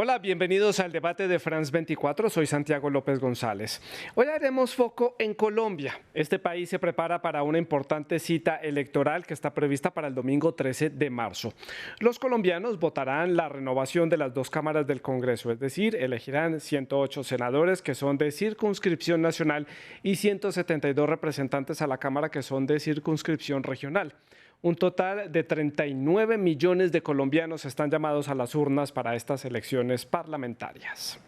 Hola, bienvenidos al debate de France 24. Soy Santiago López González. Hoy haremos foco en Colombia. Este país se prepara para una importante cita electoral que está prevista para el domingo 13 de marzo. Los colombianos votarán la renovación de las dos cámaras del Congreso, es decir, elegirán 108 senadores que son de circunscripción nacional y 172 representantes a la Cámara que son de circunscripción regional. Un total de 39 millones de colombianos están llamados a las urnas para estas elecciones parlamentarias.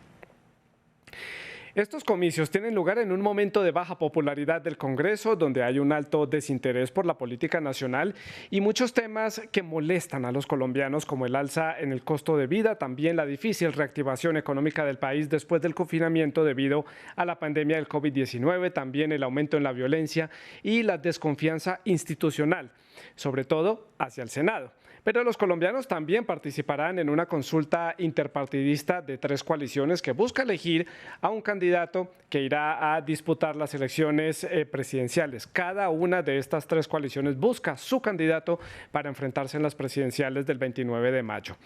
Estos comicios tienen lugar en un momento de baja popularidad del Congreso, donde hay un alto desinterés por la política nacional y muchos temas que molestan a los colombianos, como el alza en el costo de vida, también la difícil reactivación económica del país después del confinamiento debido a la pandemia del COVID-19, también el aumento en la violencia y la desconfianza institucional, sobre todo hacia el Senado. Pero los colombianos también participarán en una consulta interpartidista de 3 coaliciones que busca elegir a un candidato que irá a disputar las elecciones presidenciales. Cada una de estas 3 coaliciones busca su candidato para enfrentarse en las presidenciales del 29 de mayo.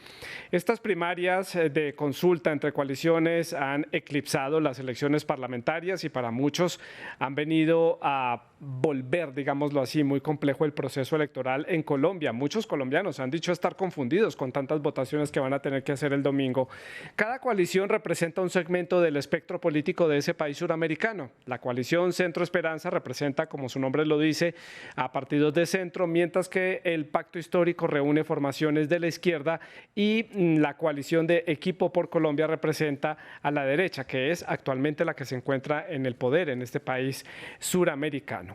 Estas primarias de consulta entre coaliciones han eclipsado las elecciones parlamentarias y para muchos han venido a volver, digámoslo así, muy complejo el proceso electoral en Colombia. Muchos colombianos han dicho estar confundidos con tantas votaciones que van a tener que hacer el domingo. Cada coalición representa un segmento del espectro político de ese país suramericano. La coalición Centro Esperanza representa, como su nombre lo dice, a partidos de centro, mientras que el Pacto Histórico reúne formaciones de la izquierda y la coalición de Equipo por Colombia representa a la derecha, que es actualmente la que se encuentra en el poder en este país suramericano.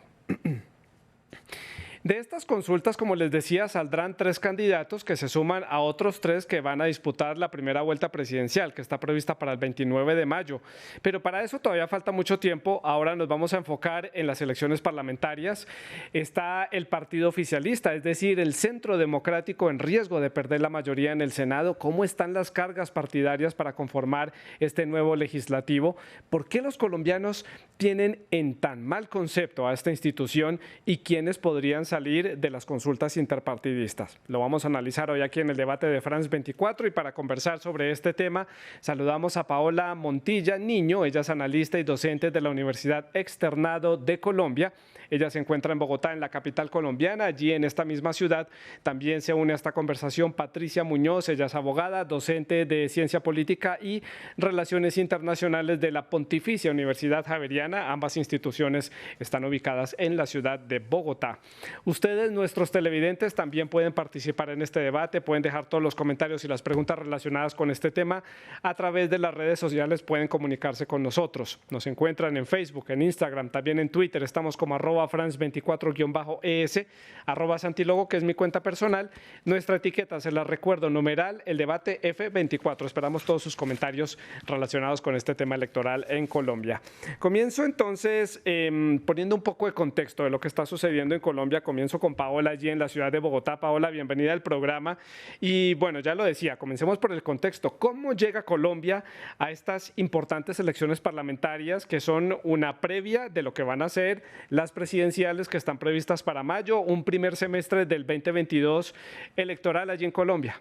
De estas consultas, como les decía, saldrán 3 candidatos que se suman a otros 3 que van a disputar la primera vuelta presidencial, que está prevista para el 29 de mayo. Pero para eso todavía falta mucho tiempo. Ahora nos vamos a enfocar en las elecciones parlamentarias. Está el partido oficialista, es decir, el Centro Democrático, en riesgo de perder la mayoría en el Senado. ¿Cómo están las cargas partidarias para conformar este nuevo legislativo? ¿Por qué los colombianos tienen en tan mal concepto a esta institución y quiénes podrían salir de las consultas interpartidistas? Lo vamos a analizar hoy aquí en el debate de France 24 y para conversar sobre este tema saludamos a Paola Montilla Niño. Ella es analista y docente de la Universidad Externado de Colombia. Ella se encuentra en Bogotá, en la capital colombiana. Allí en esta misma ciudad también se une a esta conversación Patricia Muñoz. Ella es abogada, docente de Ciencia Política y Relaciones Internacionales de la Pontificia Universidad Javeriana. Ambas instituciones están ubicadas en la ciudad de Bogotá. Ustedes, nuestros televidentes, también pueden participar en este debate, pueden dejar todos los comentarios y las preguntas relacionadas con este tema a través de las redes sociales, pueden comunicarse con nosotros. Nos encuentran en Facebook, en Instagram, también en Twitter, estamos como @France24-ES, @Santilogo, que es mi cuenta personal. Nuestra etiqueta, se la recuerdo, numeral, el debate F24. Esperamos todos sus comentarios relacionados con este tema electoral en Colombia. Comienzo entonces poniendo un poco de contexto de lo que está sucediendo en Colombia. Comienzo con Paola allí en la ciudad de Bogotá. Paola, bienvenida al programa. Y bueno, ya lo decía, comencemos por el contexto. ¿Cómo llega Colombia a estas importantes elecciones parlamentarias que son una previa de lo que van a ser las presidenciales que están previstas para mayo, un primer semestre del 2022 electoral allí en Colombia?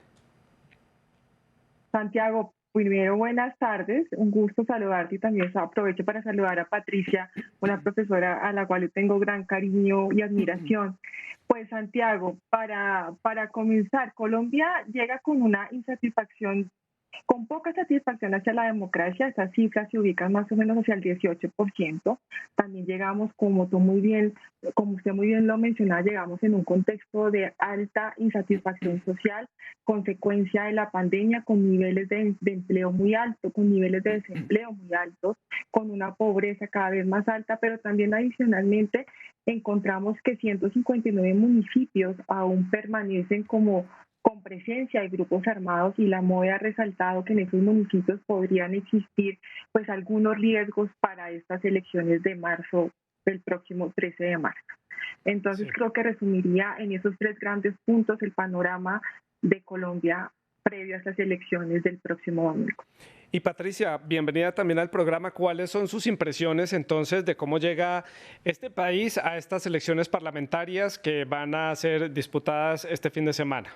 Santiago, primero buenas tardes, un gusto saludarte y también aprovecho para saludar a Patricia, una profesora a la cual le tengo gran cariño y admiración. Pues Santiago, para comenzar, Colombia llega con una insatisfacción, con poca satisfacción hacia la democracia. Estas cifras se ubican más o menos hacia el 18%. También llegamos, como usted muy bien lo mencionaba, llegamos en un contexto de alta insatisfacción social, consecuencia de la pandemia, con niveles de empleo muy altos, con niveles de desempleo muy altos, con una pobreza cada vez más alta, pero también adicionalmente encontramos que 159 municipios aún permanecen con presencia de grupos armados, y la MOE ha resaltado que en esos municipios podrían existir pues algunos riesgos para estas elecciones de marzo, del próximo 13 de marzo. Entonces Sí. creo que resumiría en esos 3 grandes puntos el panorama de Colombia previo a estas elecciones del próximo domingo. Y Patricia, bienvenida también al programa. ¿Cuáles son sus impresiones entonces de cómo llega este país a estas elecciones parlamentarias que van a ser disputadas este fin de semana?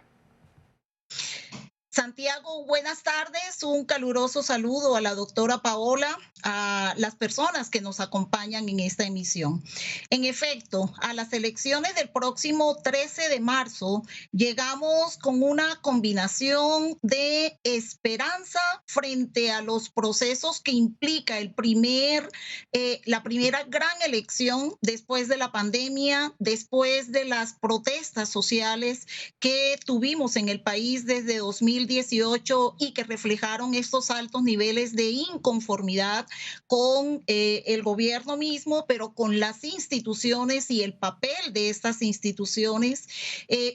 Santiago, buenas tardes. Un caluroso saludo a la doctora Paola, a las personas que nos acompañan en esta emisión. En efecto, a las elecciones del próximo 13 de marzo llegamos con una combinación de esperanza frente a los procesos que implica la primera gran elección después de la pandemia, después de las protestas sociales que tuvimos en el país desde 2018 y que reflejaron estos altos niveles de inconformidad con el gobierno mismo, pero con las instituciones y el papel de estas instituciones,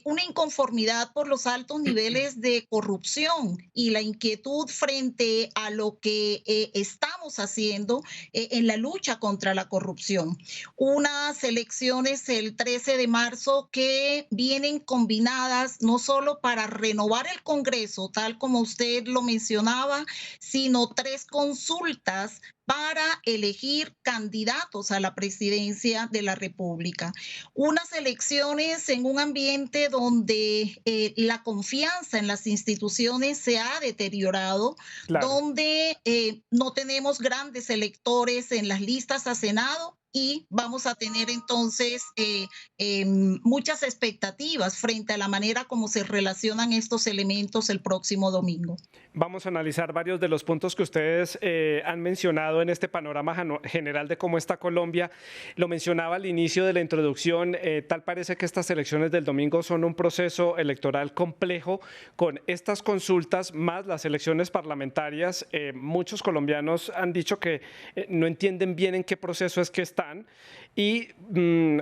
una inconformidad por los altos niveles de corrupción y la inquietud frente a lo que estamos haciendo en la lucha contra la corrupción. Unas elecciones el 13 de marzo que vienen combinadas no solo para renovar el Congreso, tal como usted lo mencionaba, sino 3 consultas para elegir candidatos a la presidencia de la República. Unas elecciones en un ambiente donde la confianza en las instituciones se ha deteriorado, Claro. donde no tenemos grandes electores en las listas a Senado y vamos a tener entonces muchas expectativas frente a la manera como se relacionan estos elementos el próximo domingo. Vamos a analizar varios de los puntos que ustedes han mencionado en este panorama general de cómo está Colombia. Lo mencionaba al inicio de la introducción, tal parece que estas elecciones del domingo son un proceso electoral complejo con estas consultas más las elecciones parlamentarias. Muchos colombianos han dicho que no entienden bien en qué proceso es que están y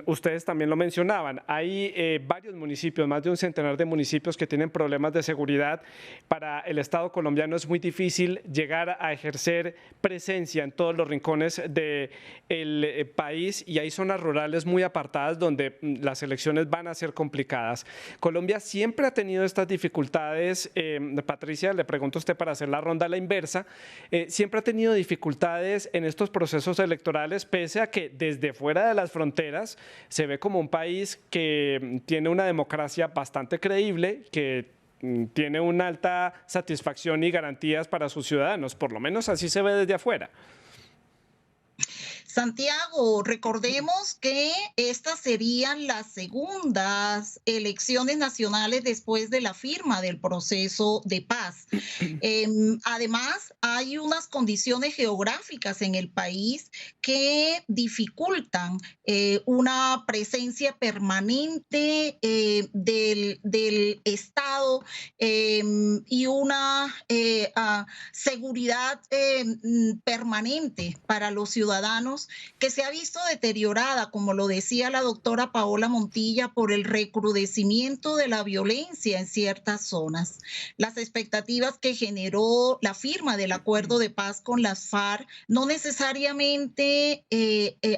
ustedes también lo mencionaban. Hay varios municipios, más de un centenar de municipios que tienen problemas de seguridad. Para el Estado colombiano es muy difícil llegar a ejercer presencia en todos los rincones del país y hay zonas rurales muy apartadas donde las elecciones van a ser complicadas. Colombia siempre ha tenido estas dificultades. Patricia, le pregunto a usted para hacer la ronda a la inversa. Siempre ha tenido dificultades en estos procesos electorales, pese a que desde fuera de las fronteras se ve como un país que tiene una democracia bastante creíble, que tiene una alta satisfacción y garantías para sus ciudadanos, por lo menos así se ve desde afuera. Santiago, recordemos que estas serían las segundas elecciones nacionales después de la firma del proceso de paz. Además, hay unas condiciones geográficas en el país que dificultan una presencia permanente del Estado y una seguridad permanente para los ciudadanos que se ha visto deteriorada, como lo decía la doctora Paola Montilla, por el recrudecimiento de la violencia en ciertas zonas. Las expectativas que generó la firma del acuerdo de paz con las FARC no necesariamente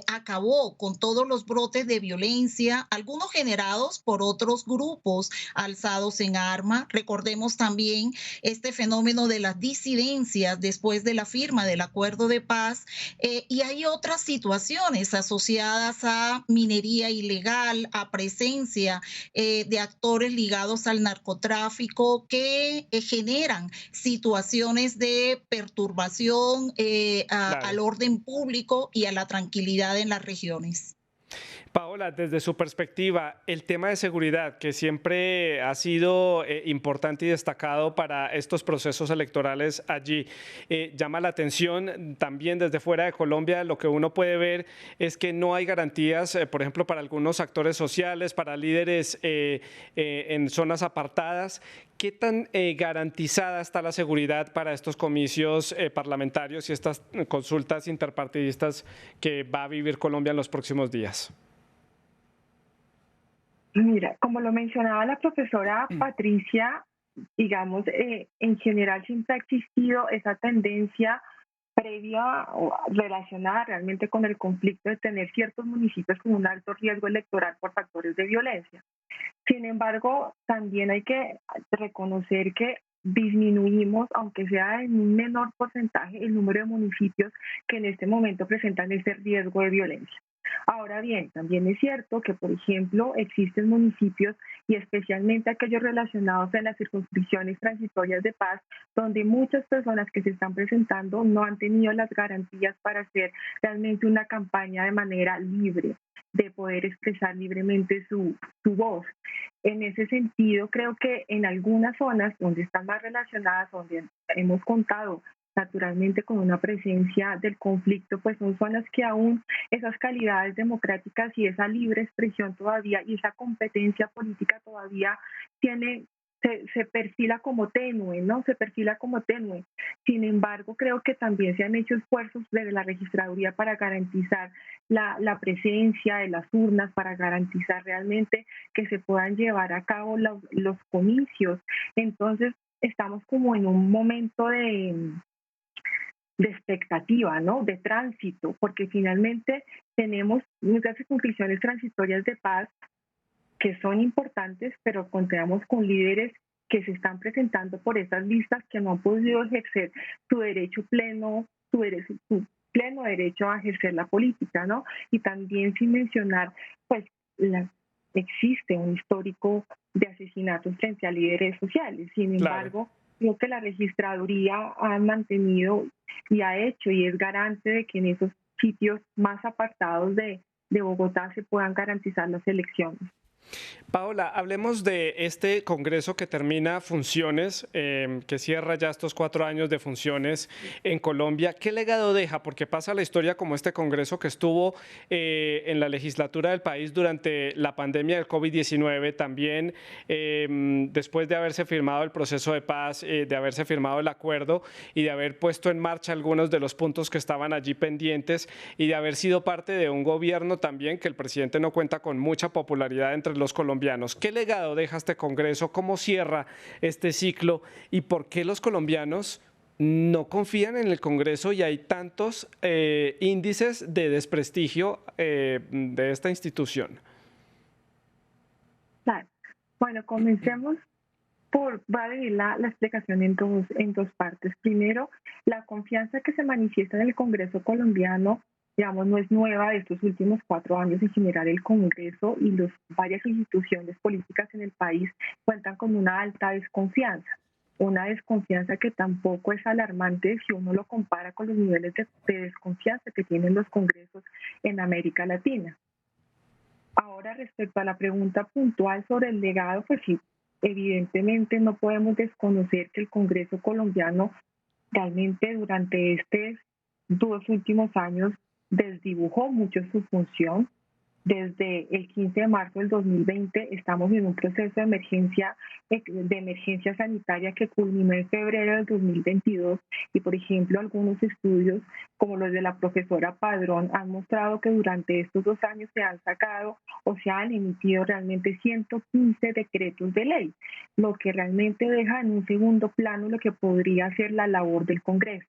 acabó con todos los brotes de violencia, algunos generados por otros grupos alzados en armas. Recordemos también este fenómeno de las disidencias después de la firma del acuerdo de paz y hay otras situaciones asociadas a minería ilegal, a presencia de actores ligados al narcotráfico que generan situaciones de perturbación al Claro. orden público y a la tranquilidad en las regiones. Paola, desde su perspectiva, el tema de seguridad, que siempre ha sido importante y destacado para estos procesos electorales allí, llama la atención también desde fuera de Colombia. Lo que uno puede ver es que no hay garantías, por ejemplo, para algunos actores sociales, para líderes en zonas apartadas. ¿Qué tan garantizada está la seguridad para estos comicios parlamentarios y estas consultas interpartidistas que va a vivir Colombia en los próximos días? Mira, como lo mencionaba la profesora Patricia, digamos, en general siempre ha existido esa tendencia previa o relacionada realmente con el conflicto de tener ciertos municipios con un alto riesgo electoral por factores de violencia. Sin embargo, también hay que reconocer que disminuimos, aunque sea en un menor porcentaje, el número de municipios que en este momento presentan ese riesgo de violencia. Ahora bien, también es cierto que, por ejemplo, existen municipios y especialmente aquellos relacionados en las circunscripciones transitorias de paz, donde muchas personas que se están presentando no han tenido las garantías para hacer realmente una campaña de manera libre, de poder expresar libremente su voz. En ese sentido, creo que en algunas zonas donde están más relacionadas, donde hemos contado naturalmente con una presencia del conflicto, pues son zonas que aún esas calidades democráticas y esa libre expresión todavía y esa competencia política todavía tiene, se perfila como tenue, ¿no? Se perfila como tenue. Sin embargo, creo que también se han hecho esfuerzos desde la registraduría para garantizar la presencia de las urnas, para garantizar realmente que se puedan llevar a cabo los comicios. Entonces, estamos como en un momento de expectativa, ¿no? De tránsito, porque finalmente tenemos muchas circunscripciones transitorias de paz que son importantes, pero contamos con líderes que se están presentando por esas listas que no han podido ejercer su derecho pleno, su pleno derecho a ejercer la política, ¿no? Y también sin mencionar, pues, existe un histórico de asesinatos frente a líderes sociales. Sin Claro. embargo, creo que la registraduría ha mantenido y ha hecho y es garante de que en esos sitios más apartados de Bogotá se puedan garantizar las elecciones. Paola, hablemos de este Congreso que termina funciones, que cierra ya estos 4 años de funciones en Colombia. ¿Qué legado deja? Porque pasa la historia como este Congreso que estuvo en la legislatura del país durante la pandemia del COVID-19, también después de haberse firmado el proceso de paz, de haberse firmado el acuerdo y de haber puesto en marcha algunos de los puntos que estaban allí pendientes y de haber sido parte de un gobierno también que el presidente no cuenta con mucha popularidad entre los colombianos. ¿Qué legado deja este Congreso? ¿Cómo cierra este ciclo? ¿Y por qué los colombianos no confían en el Congreso y hay tantos índices de desprestigio de esta institución? Claro. Bueno, comencemos voy a dividir la explicación en dos partes. Primero, la confianza que se manifiesta en el Congreso colombiano, digamos, no es nueva de estos últimos 4 años. En general, el Congreso y varias instituciones políticas en el país cuentan con una alta desconfianza. Una desconfianza que tampoco es alarmante si uno lo compara con los niveles de desconfianza que tienen los congresos en América Latina. Ahora, respecto a la pregunta puntual sobre el legado, pues sí, evidentemente no podemos desconocer que el Congreso colombiano realmente durante estos 2 últimos años desdibujó mucho su función. Desde el 15 de marzo del 2020 estamos en un proceso de emergencia sanitaria que culminó en febrero del 2022 y, por ejemplo, algunos estudios como los de la profesora Padrón han mostrado que durante estos 2 años se han sacado o se han emitido realmente 115 decretos de ley, lo que realmente deja en un segundo plano lo que podría ser la labor del Congreso.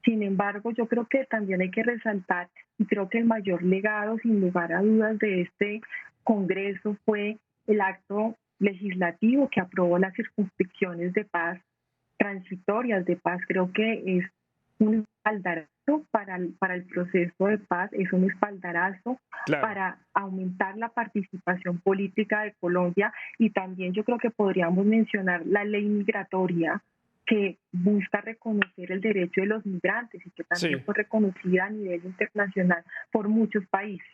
Sin embargo, yo creo que también hay que resaltar, y creo que el mayor legado, sin lugar a dudas, de este Congreso fue el acto legislativo que aprobó las circunscripciones de paz, transitorias de paz. Creo que es un espaldarazo para el proceso de paz, es un espaldarazo Claro. para aumentar la participación política de Colombia y también yo creo que podríamos mencionar la ley migratoria que busca reconocer el derecho de los migrantes y que también Sí. fue reconocida a nivel internacional por muchos países.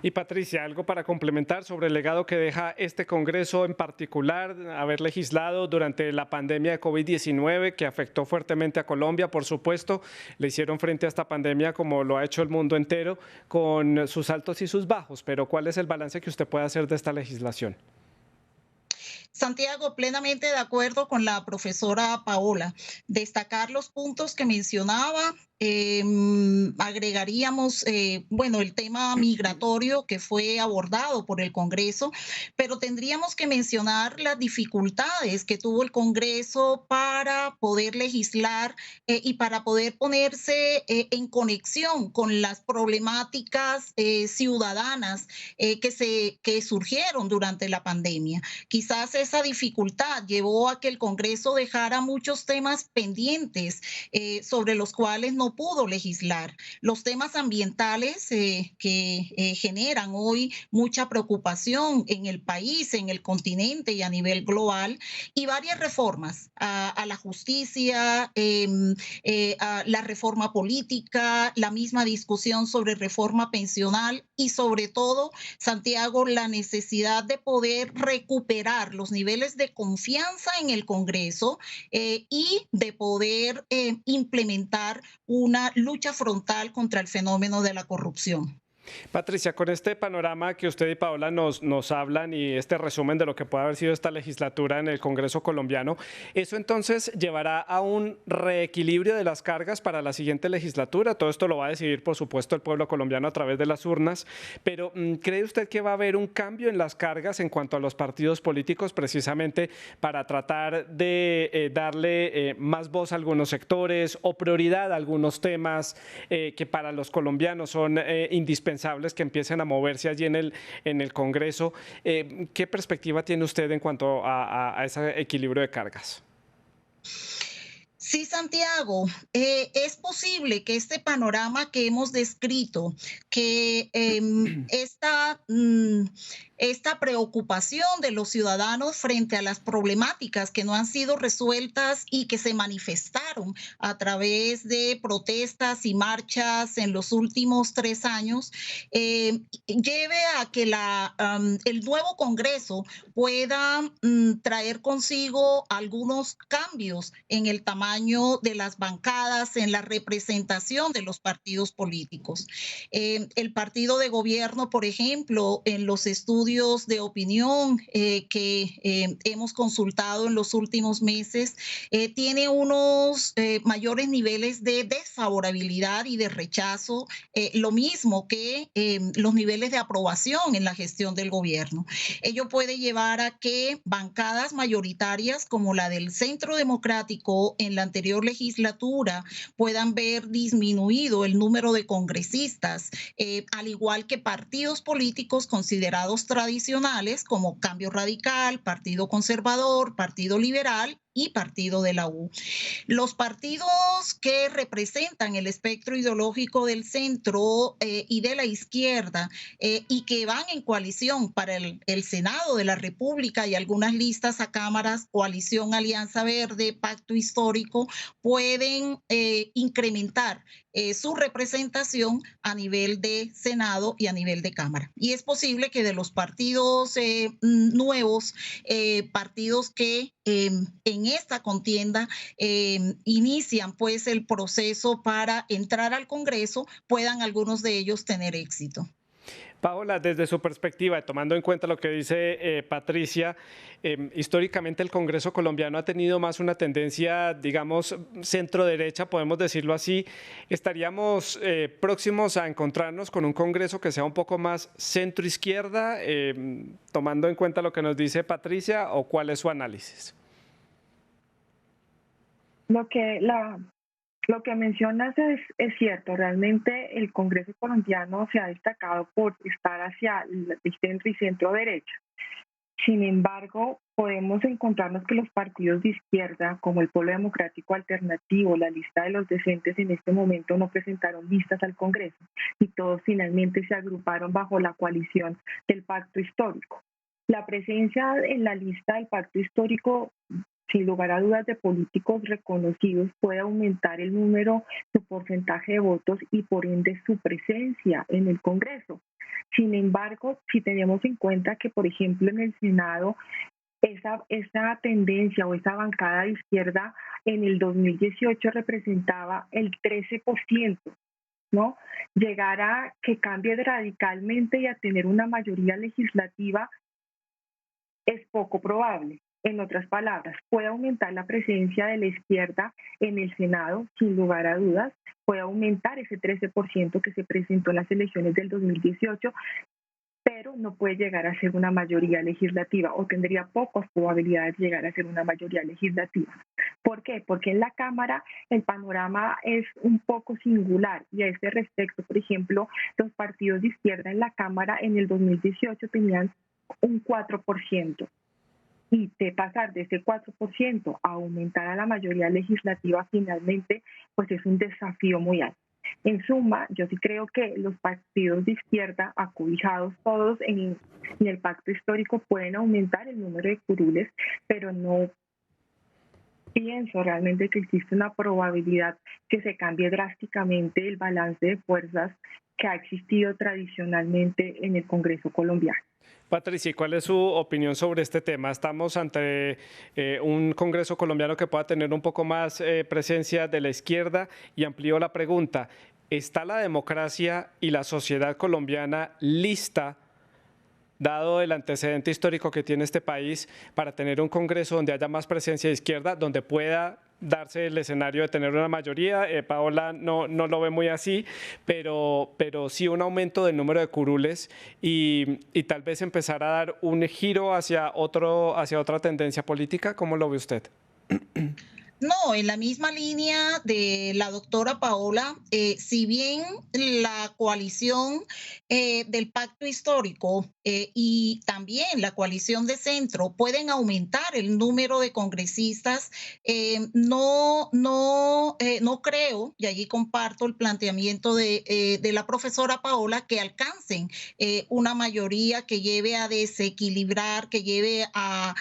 Y Patricia, algo para complementar sobre el legado que deja este Congreso en particular, haber legislado durante la pandemia de COVID-19 que afectó fuertemente a Colombia, por supuesto, le hicieron frente a esta pandemia como lo ha hecho el mundo entero, con sus altos y sus bajos, pero ¿cuál es el balance que usted puede hacer de esta legislación? Santiago, plenamente de acuerdo con la profesora Paola. Destacar los puntos que mencionaba, agregaríamos, bueno, el tema migratorio que fue abordado por el Congreso, pero tendríamos que mencionar las dificultades que tuvo el Congreso para poder legislar y para poder ponerse en conexión con las problemáticas ciudadanas que surgieron durante la pandemia. Quizás esa dificultad llevó a que el Congreso dejara muchos temas pendientes sobre los cuales no pudo legislar. Los temas ambientales que generan hoy mucha preocupación en el país, en el continente y a nivel global, y varias reformas a la justicia, a la reforma política, la misma discusión sobre reforma pensional y sobre todo, Santiago, la necesidad de poder recuperar los niveles de confianza en el Congreso y de poder implementar una lucha frontal contra el fenómeno de la corrupción. Patricia, con este panorama que usted y Paola nos hablan y este resumen de lo que puede haber sido esta legislatura en el Congreso colombiano, ¿eso entonces llevará a un reequilibrio de las cargas para la siguiente legislatura? Todo esto lo va a decidir, por supuesto, el pueblo colombiano a través de las urnas, pero ¿cree usted que va a haber un cambio en las cargas en cuanto a los partidos políticos precisamente para tratar de darle más voz a algunos sectores o prioridad a algunos temas que para los colombianos son indispensables que empiecen a moverse allí en el Congreso? ¿Qué perspectiva tiene usted en cuanto a ese equilibrio de cargas? Sí, Santiago, es posible que este panorama que hemos descrito, que esta preocupación de los ciudadanos frente a las problemáticas que no han sido resueltas y que se manifestaron a través de protestas y marchas en los últimos 3 años, lleve a que el nuevo Congreso pueda traer consigo algunos cambios en el tamaño de las bancadas, en la representación de los partidos políticos. El partido de gobierno, por ejemplo, en los estudios de opinión que hemos consultado en los últimos meses, tiene unos mayores niveles de desfavorabilidad y de rechazo, lo mismo que los niveles de aprobación en la gestión del gobierno. Ello puede llevar a que bancadas mayoritarias como la del Centro Democrático en la anterior legislatura puedan ver disminuido el número de congresistas, al igual que partidos políticos considerados tradicionales como Cambio Radical, Partido Conservador, Partido Liberal y Partido de la U. Los partidos que representan el espectro ideológico del centro y de la izquierda y que van en coalición para el Senado de la República y algunas listas a cámaras, coalición Alianza Verde, Pacto Histórico, pueden incrementar su representación a nivel de Senado y a nivel de Cámara. Y es posible que de los partidos nuevos, partidos que en esta contienda inician pues el proceso para entrar al Congreso, puedan algunos de ellos tener éxito. Paola, desde su perspectiva, tomando en cuenta lo que dice Patricia, históricamente el Congreso colombiano ha tenido más una tendencia, digamos, centro-derecha, podemos decirlo así. ¿Estaríamos próximos a encontrarnos con un Congreso que sea un poco más centro-izquierda, tomando en cuenta lo que nos dice Patricia, o cuál es su análisis? Lo que mencionas es cierto. Realmente el Congreso colombiano se ha destacado por estar hacia el centro y centro derecha. Sin embargo, podemos encontrarnos que los partidos de izquierda, como el Polo Democrático Alternativo, la lista de los decentes, en este momento no presentaron listas al Congreso y todos finalmente se agruparon bajo la coalición del Pacto Histórico. La presencia en la lista del Pacto Histórico, sin lugar a dudas, de políticos reconocidos puede aumentar el número, su porcentaje de votos y por ende su presencia en el Congreso. Sin embargo, si tenemos en cuenta que, por ejemplo, en el Senado, esa tendencia o esa bancada de izquierda en el 2018 representaba el 13%, ¿no? Llegar a que cambie radicalmente y a tener una mayoría legislativa es poco probable. En otras palabras, puede aumentar la presencia de la izquierda en el Senado, sin lugar a dudas, puede aumentar ese 13% que se presentó en las elecciones del 2018, pero no puede llegar a ser una mayoría legislativa o tendría pocas probabilidades de llegar a ser una mayoría legislativa. ¿Por qué? Porque en la Cámara el panorama es un poco singular y a este respecto, por ejemplo, los partidos de izquierda en la Cámara en el 2018 tenían un 4%. y de pasar de ese 4% a aumentar a la mayoría legislativa finalmente, pues es un desafío muy alto. En suma, yo sí creo que los partidos de izquierda, acobijados todos en el pacto histórico, pueden aumentar el número de curules, pero no pienso realmente que existe una probabilidad que se cambie drásticamente el balance de fuerzas que ha existido tradicionalmente en el Congreso colombiano. Patricia, ¿cuál es su opinión sobre este tema? Estamos ante un Congreso colombiano que pueda tener un poco más presencia de la izquierda y amplió la pregunta. ¿Está la democracia y la sociedad colombiana lista, dado el antecedente histórico que tiene este país, para tener un Congreso donde haya más presencia de izquierda, donde pueda darse el escenario de tener una mayoría? Paola no lo ve muy así, pero sí un aumento del número de curules y tal vez empezar a dar un giro hacia otra tendencia política. ¿Cómo lo ve usted? No, en la misma línea de la doctora Paola, si bien la coalición del pacto histórico y también la coalición de centro pueden aumentar el número de congresistas, no creo, y allí comparto el planteamiento de la profesora Paola, que alcancen una mayoría que lleve a desequilibrar, que lleve a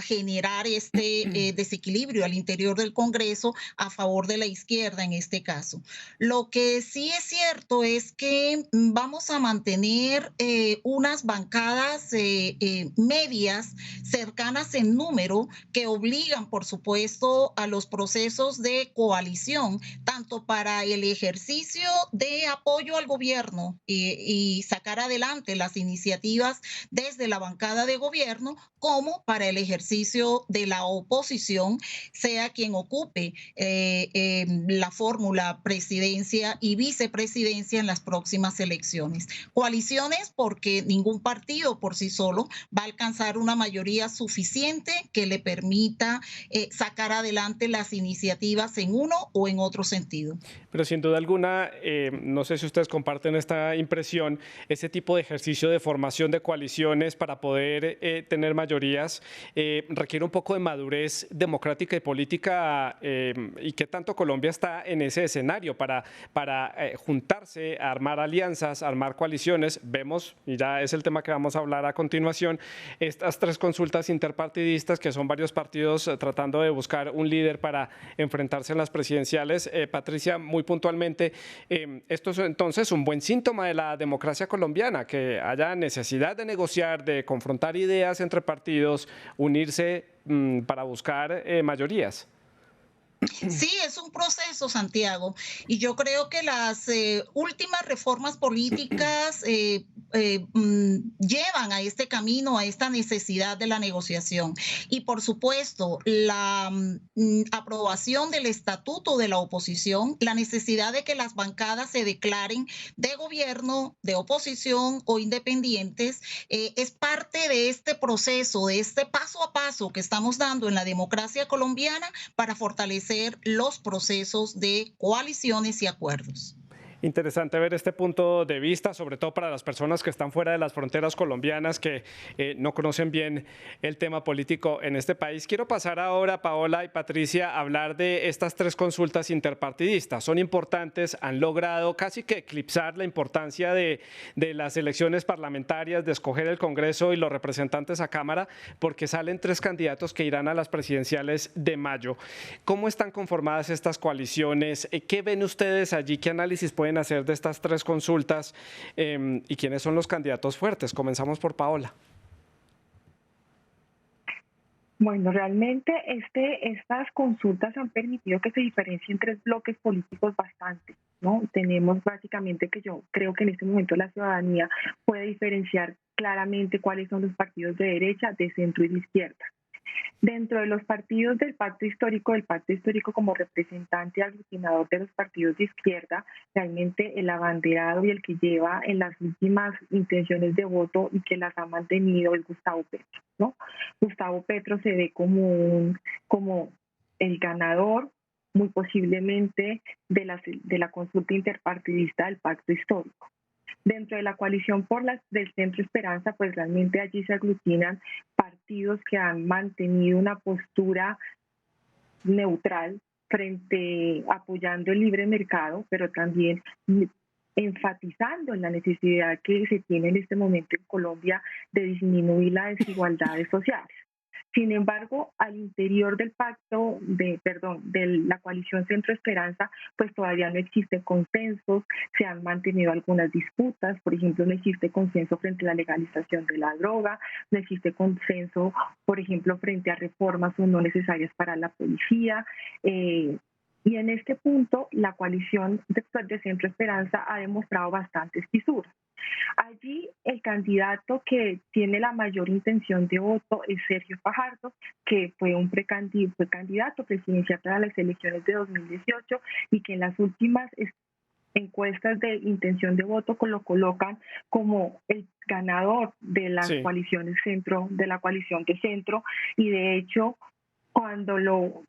generar este desequilibrio al interior del Congreso a favor de la izquierda en este caso. Lo que sí es cierto es que vamos a mantener unas bancadas medias cercanas en número que obligan, por supuesto, a los procesos de coalición, tanto para el ejercicio de apoyo al gobierno y sacar adelante las iniciativas desde la bancada de gobierno, como para el ejercicio de la oposición, sea quien ocupe la fórmula presidencia y vicepresidencia en las próximas elecciones. Coaliciones porque ningún partido por sí solo va a alcanzar una mayoría suficiente que le permita sacar adelante las iniciativas en uno o en otro sentido. Pero sin duda alguna, no sé si ustedes comparten esta impresión, ese tipo de ejercicio de formación de coaliciones para poder tener mayorías requiere un poco de madurez democrática y política, y qué tanto Colombia está en ese escenario para juntarse, armar alianzas, armar coaliciones. Vemos, y ya es el tema que vamos a hablar a continuación, estas 3 consultas interpartidistas que son varios partidos tratando de buscar un líder para enfrentarse en las presidenciales. Patricia, muy puntualmente, esto es entonces un buen síntoma de la democracia colombiana, que haya necesidad de negociar, de confrontar ideas entre partidos, unirse para buscar mayorías. Sí, es un proceso, Santiago, y yo creo que las últimas reformas políticas llevan a este camino, a esta necesidad de la negociación. Y por supuesto, la aprobación del estatuto de la oposición, la necesidad de que las bancadas se declaren de gobierno, de oposición o independientes, es parte de este proceso, de este paso a paso que estamos dando en la democracia colombiana para fortalecer los procesos de coaliciones y acuerdos. Interesante ver este punto de vista, sobre todo para las personas que están fuera de las fronteras colombianas, que no conocen bien el tema político en este país. Quiero pasar ahora, Paola y Patricia, a hablar de estas 3 consultas interpartidistas. Son importantes, han logrado casi que eclipsar la importancia de las elecciones parlamentarias, de escoger el Congreso y los representantes a Cámara, porque salen 3 candidatos que irán a las presidenciales de mayo. ¿Cómo están conformadas estas coaliciones? ¿Qué ven ustedes allí? ¿Qué análisis pueden hacer de estas 3 consultas y quiénes son los candidatos fuertes? Comenzamos por Paola. Bueno, realmente estas consultas han permitido que se diferencien 3 bloques políticos bastante, ¿no? Tenemos básicamente que yo creo que en este momento la ciudadanía puede diferenciar claramente cuáles son los partidos de derecha, de centro y de izquierda. Dentro de los partidos del pacto histórico como representante aglutinador de los partidos de izquierda, realmente el abanderado y el que lleva en las últimas intenciones de voto y que las ha mantenido es Gustavo Petro, ¿no? Gustavo Petro se ve como el ganador, muy posiblemente, de la consulta interpartidista del pacto histórico. Dentro de la coalición del Centro Esperanza, pues realmente allí se aglutinan partidos que han mantenido una postura neutral apoyando el libre mercado, pero también enfatizando en la necesidad que se tiene en este momento en Colombia de disminuir las desigualdades sociales. Sin embargo, al interior del de la coalición Centro Esperanza, pues todavía no existen consensos, se han mantenido algunas disputas, por ejemplo, no existe consenso frente a la legalización de la droga, no existe consenso, por ejemplo, frente a reformas o no necesarias para la policía. Y en este punto, la coalición de Centro Esperanza ha demostrado bastantes fisuras. Allí el candidato que tiene la mayor intención de voto es Sergio Fajardo, que fue candidato presidencial para las elecciones de 2018 y que en las últimas encuestas de intención de voto lo colocan como el ganador de las coaliciones de la coalición de centro, y de hecho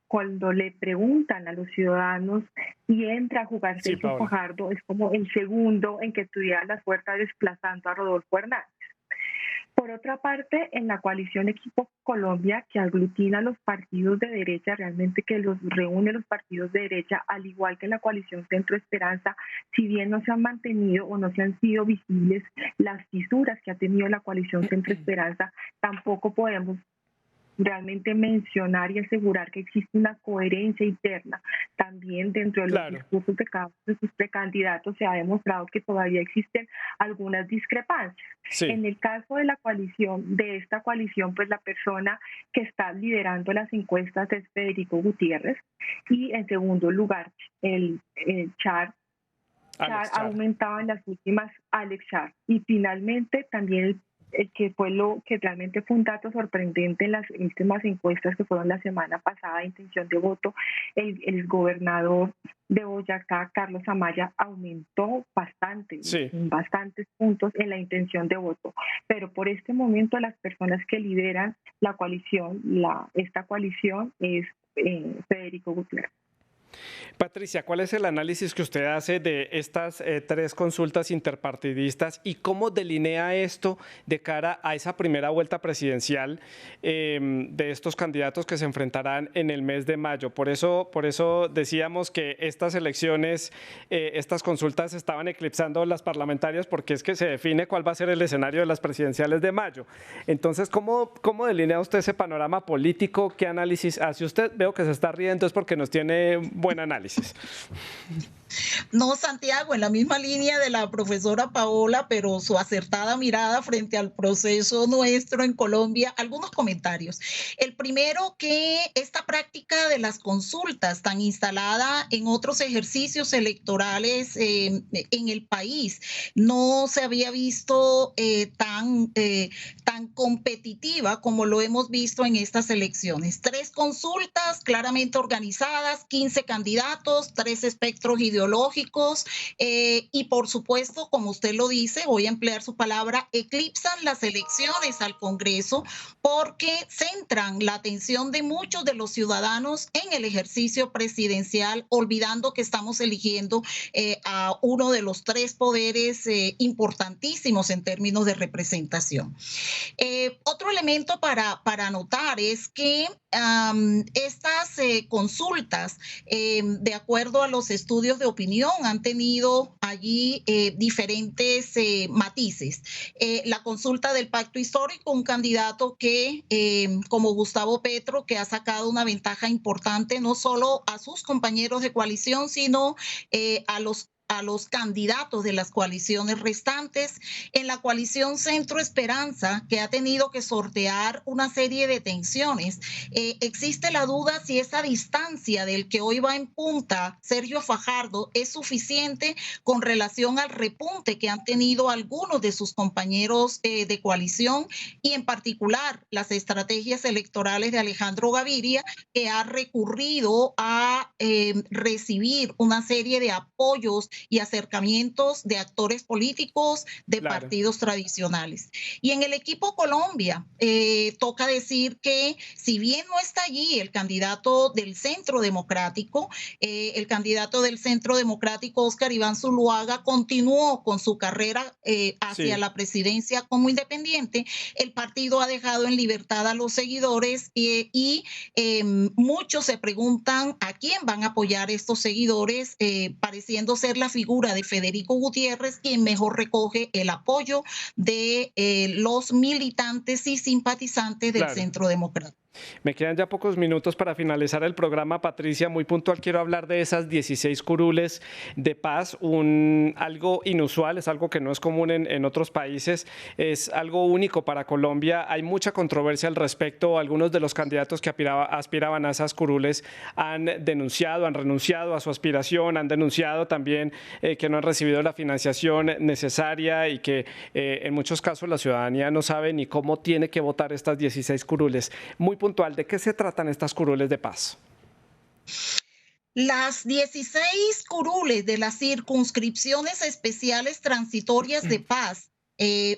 cuando le preguntan a los ciudadanos y entra a jugar Sergio Fajardo, es como el segundo en que tuviera la fuerza desplazando a Rodolfo Hernández. Por otra parte, en la coalición Equipo Colombia, que aglutina a los partidos de derecha, realmente que los reúne los partidos de derecha, al igual que en la coalición Centro Esperanza, si bien no se han mantenido o no se han sido visibles las fisuras que ha tenido la coalición Centro Esperanza, tampoco podemos realmente mencionar y asegurar que existe una coherencia interna. También dentro de los discursos de cada uno de sus precandidatos se ha demostrado que todavía existen algunas discrepancias. En el caso de esta coalición, pues la persona que está liderando las encuestas es Federico Gutiérrez, y en segundo lugar el Char ha aumentado en las últimas, Alex Char, y finalmente también el que fue lo que realmente fue un dato sorprendente en las últimas encuestas que fueron la semana pasada de intención de voto, el gobernador de Boyacá, Carlos Amaya, aumentó bastante, bastantes puntos en la intención de voto. Pero por este momento las personas que lideran la coalición, esta coalición es Federico Gutiérrez. Patricia, ¿cuál es el análisis que usted hace de estas 3 consultas interpartidistas y cómo delinea esto de cara a esa primera vuelta presidencial de estos candidatos que se enfrentarán en el mes de mayo? Por eso decíamos que estas elecciones, estas consultas estaban eclipsando las parlamentarias, porque es que se define cuál va a ser el escenario de las presidenciales de mayo. Entonces, ¿cómo delinea usted ese panorama político? ¿Qué análisis hace usted? Veo que se está riendo, es porque nos tiene buen análisis. No, Santiago, en la misma línea de la profesora Paola, pero su acertada mirada frente al proceso nuestro en Colombia, algunos comentarios. El primero, que esta práctica de las consultas tan instalada en otros ejercicios electorales en el país no se había visto tan competitiva como lo hemos visto en estas elecciones. 3 consultas claramente organizadas, 15 candidatos, 3 espectros ideológicos y por supuesto, como usted lo dice, voy a emplear su palabra, eclipsan las elecciones al Congreso porque centran la atención de muchos de los ciudadanos en el ejercicio presidencial, olvidando que estamos eligiendo a uno de los 3 poderes importantísimos en términos de representación. Otro elemento para anotar es que estas consultas, de acuerdo a los estudios de opinión, han tenido allí diferentes matices. La consulta del Pacto Histórico, un candidato que, como Gustavo Petro, que ha sacado una ventaja importante no solo a sus compañeros de coalición, sino a los candidatos de las coaliciones restantes. En la coalición Centro Esperanza, que ha tenido que sortear una serie de tensiones, existe la duda si esa distancia del que hoy va en punta Sergio Fajardo es suficiente con relación al repunte que han tenido algunos de sus compañeros de coalición, y en particular las estrategias electorales de Alejandro Gaviria, que ha recurrido a recibir una serie de apoyos y acercamientos de actores políticos de partidos tradicionales. Y en el equipo Colombia, toca decir que si bien no está allí el candidato del Centro Democrático, Óscar Iván Zuluaga, continuó con su carrera hacia la presidencia como independiente. El partido ha dejado en libertad a los seguidores y muchos se preguntan a quién van a apoyar estos seguidores, pareciendo ser la figura de Federico Gutiérrez, quien mejor recoge el apoyo de los militantes y simpatizantes del Centro Democrático. Me quedan ya pocos minutos para finalizar el programa, Patricia. Muy puntual, quiero hablar de esas 16 curules de paz, algo inusual, es algo que no es común en otros países, es algo único para Colombia. Hay mucha controversia al respecto. Algunos de los candidatos que aspiraban a esas curules han denunciado, han renunciado a su aspiración, han denunciado también que no han recibido la financiación necesaria y que en muchos casos la ciudadanía no sabe ni cómo tiene que votar estas 16 curules. Muy puntual, ¿de qué se tratan estas curules de paz? Las 16 curules de las circunscripciones especiales transitorias de paz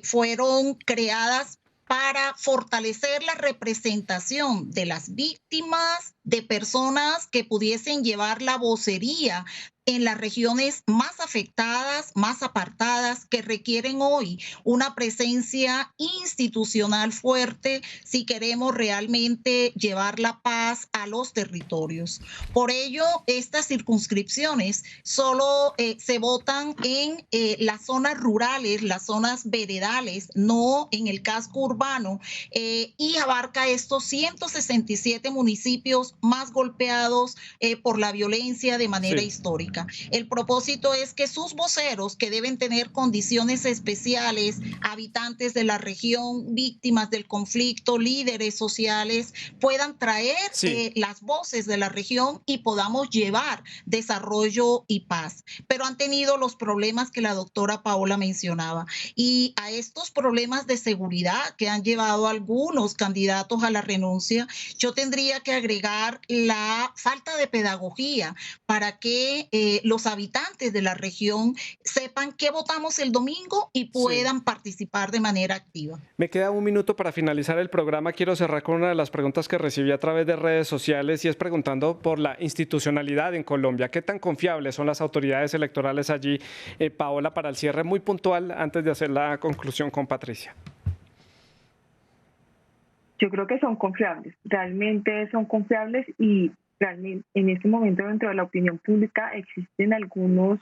fueron creadas para fortalecer la representación de las víctimas, de personas que pudiesen llevar la vocería en las regiones más afectadas, más apartadas, que requieren hoy una presencia institucional fuerte si queremos realmente llevar la paz a los territorios. Por ello, estas circunscripciones solo se votan en las zonas rurales, las zonas veredales, no en el casco urbano, y abarca estos 167 municipios más golpeados por la violencia de manera histórica. El propósito es que sus voceros, que deben tener condiciones especiales, habitantes de la región, víctimas del conflicto, líderes sociales, puedan traer las voces de la región y podamos llevar desarrollo y paz. Pero han tenido los problemas que la doctora Paola mencionaba. Y a estos problemas de seguridad que han llevado a algunos candidatos a la renuncia, yo tendría que agregar la falta de pedagogía para que los habitantes de la región sepan qué votamos el domingo y puedan participar de manera activa. Me queda un minuto para finalizar el programa. Quiero cerrar con una de las preguntas que recibí a través de redes sociales y es preguntando por la institucionalidad en Colombia. ¿Qué tan confiables son las autoridades electorales allí? Paola, para el cierre muy puntual, antes de hacer la conclusión con Patricia. Yo creo que son confiables, realmente son confiables y realmente en este momento dentro de la opinión pública existen algunos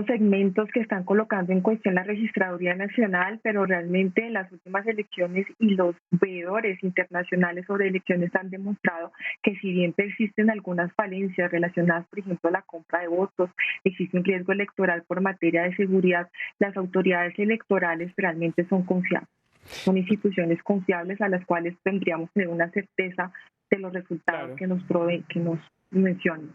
segmentos que están colocando en cuestión la Registraduría Nacional, pero realmente en las últimas elecciones y los veedores internacionales sobre elecciones han demostrado que si bien persisten algunas falencias relacionadas, por ejemplo, a la compra de votos, existe un riesgo electoral por materia de seguridad, las autoridades electorales realmente son confiables. Son instituciones confiables a las cuales tendríamos que tener una certeza de los resultados que nos proveen, que nos mencionen.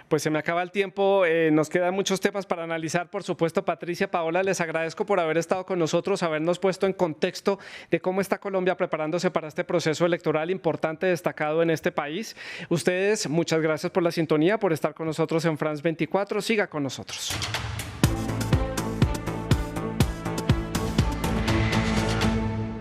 Pues se me acaba el tiempo, nos quedan muchos temas para analizar, por supuesto. Patricia, Paola, les agradezco por haber estado con nosotros, habernos puesto en contexto de cómo está Colombia preparándose para este proceso electoral importante, destacado en este país. Ustedes, muchas gracias por la sintonía, por estar con nosotros en France 24. Siga con nosotros.